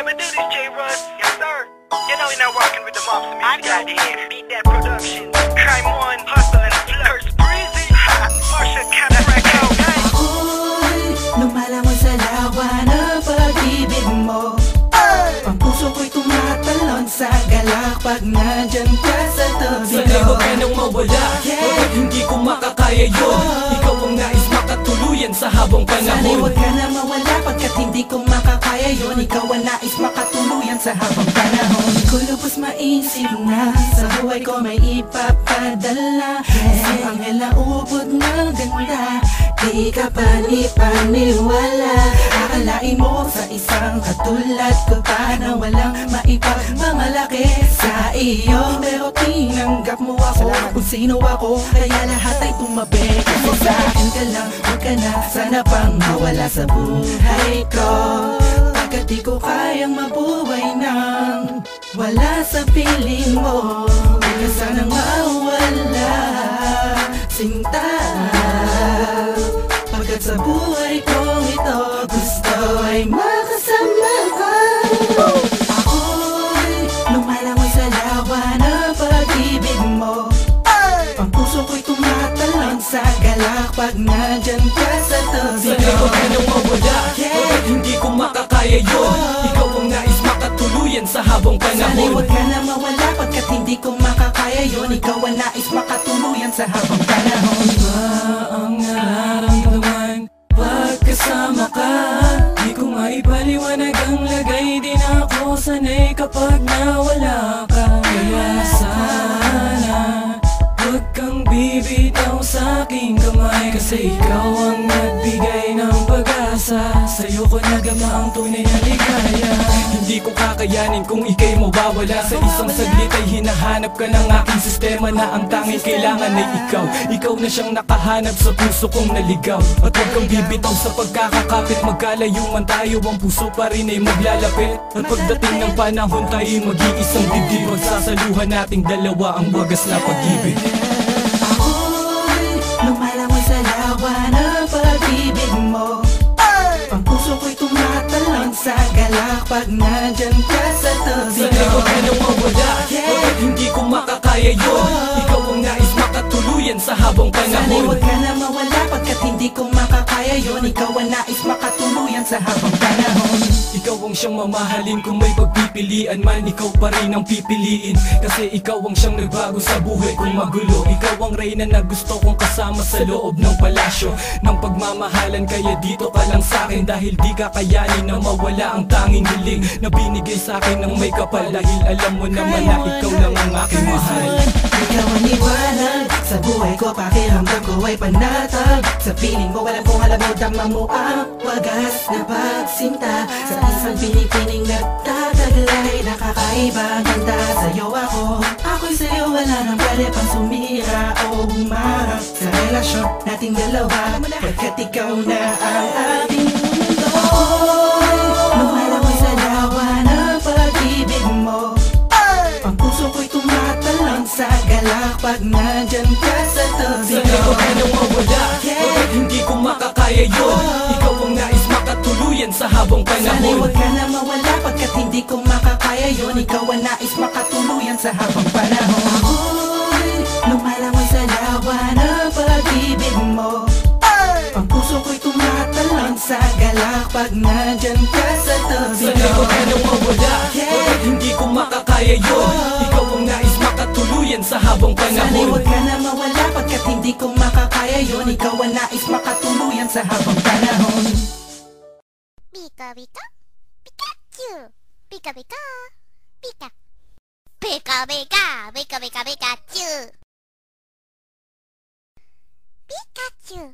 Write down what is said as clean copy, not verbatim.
I'ma do this, J. Russ. Yes, sir. You know you're not rocking with the mops of music out here. Beat that production. Crime One, Hustle and Flirts, Breezy. Marshall Catraco, hey. Ako'y lumalangoy sa lawa ng pag-ibig mo. Ang puso ko'y tumatalon sa galak pag nandyan ka sa tabi ko. Sana'y huwag ka nang mawala, bakit hindi ko makakaya yun? Ikaw ang nais makatuluyan sa habang Sana'y panahon. huwag ka nang mawala pagkat hindi ko makakaya yun. Ikaw ang nais makatuluyan sa habang panahon. Di ko lubos maisip na sa buhay ko may ipapadala. Isang anghel na ubod ng ganda, di ka panipaniwala. Akalain mo sa isang katulad ko pa na walang maipagmamalaki sa iyo. Pero tinanggap mo ako kung sino ako, kaya lahat ay tumabi. Kasi sa akin ka lang, huwag ka na sana pang mawala sa buhay ko. Pagkat di ko kayang mabuhay nang wala sa piling mo. Huwag ka sanang mawala, sinta. Pagkat sa buhay kong ito, gusto ay makasama ka. Ako'y lumalangoy sa lawa ng pag-ibig mo. Ang puso ko'y tumatalon sa galak pag nandyan ka sa tabi Sana'y ko. huwag ka nang mawala, bakit hindi ko makakaya yun? Ikaw ang nais makatuluyan sa habang Sana'y panahon. huwag ka na mawala pagkat hindi ko makakaya yun. Ikaw ang nais makatuluyan sa habang panahon. Iba ang nararamdaman pag kasama ka. Di ko maipaliwanag ang lagay din ako. Sana'y kapag nawala ka. Kaya sana huwag kang bibitaw sa aking kamay, kasi ikaw ang nagbigay ng pag-asa. Sa'yo ko nagama ang tunay na ligaya. Hindi ko kakayanin kung ika'y mawawala. Sa isang saglit ay hinahanap ka ng aking sistema, na ang tanging kailangan ay ikaw. Ikaw na siyang nakahanap sa puso kong naligaw. At huwag kang bibitaw sa pagkakakapit. Magkalayo man tayo, ang puso pa rin ay maglalapit. At pagdating ng panahon tayo'y mag-iisang dibdib. Magsasaluhan nating dalawa ang wagas na pag-ibig. Ako'y lumalangoy sa lawa ng pag-ibig mo. Ang puso ko'y tumatalon sa galak pag nandyan ka sa tabi ko. Sana'y huwag ka nang mawala, bakit hindi ko makakaya yun? Ikaw ang nais makatuluyan sa habang Sana'y panahon. huwag ka na mawala pagkat hindi ko makakaya yun. Ikaw ang nais makatuluyan sa habang panahon. Ikaw ang siyang mamahalin, kung may pagpipilian man, ikaw pa rin ang pipiliin. Kasi ikaw ang siyang nagbago sa buhay kong magulo. Ikaw ang reyna na gusto kong kasama sa loob ng palasyo ng pagmamahalan. Kaya dito ka lang sa'kin, dahil di kakayanin na mawala ang tanging hiling na binigay sa'kin ng may kapal. Dahil alam mo naman na ikaw lang ang aking mahal. Ikaw ang liwanag sa buhay ko, pakiramdam ko ay panatag. Sa piling mo, alam kong alam mo, dama mo ang wagas na pagsinta. Sa isang pinipining nagtataglay, nakakaiba, ganda sa'yo ako. Ako'y sa'yo, wala nang pwede pang sumira o humarap sa relasyon nating dalawa, pagkat ikaw na ang ating mundo. Ako'y lumalangoy sa lawa ng pag-ibig mo. Ang puso ko'y tumatalon sa galak pag nandyan ka sa tabi ko. Sana'y huwag ka nang mawala, bakit hindi ko makakaya yun? Ikaw ang nais makatuluyan sa habang Sana'y panahon. huwag ka na mawala pagkat hindi ko makakaya yun. Ikaw ang nais makatuluyan sa habang panahon. Ako'y lumalangoy sa lawa ng pag-ibig mo. Ang puso ko'y tumatalon sa galak pag nandyan ka sa tabi ko. Sana'y huwag ka nang mawala, bakit hindi ko makakaya yun? Ikaw ang nais makatuluyan sa habang Sana'y panahon. huwag ka na mawala pagkat hindi ko makakaya yun. Ikaw ang nais makatuluyan sa habang panahon. Pika pika Pikachu. Pika pika Pika. Pika pika Pika pika Pikachu. Pikachu.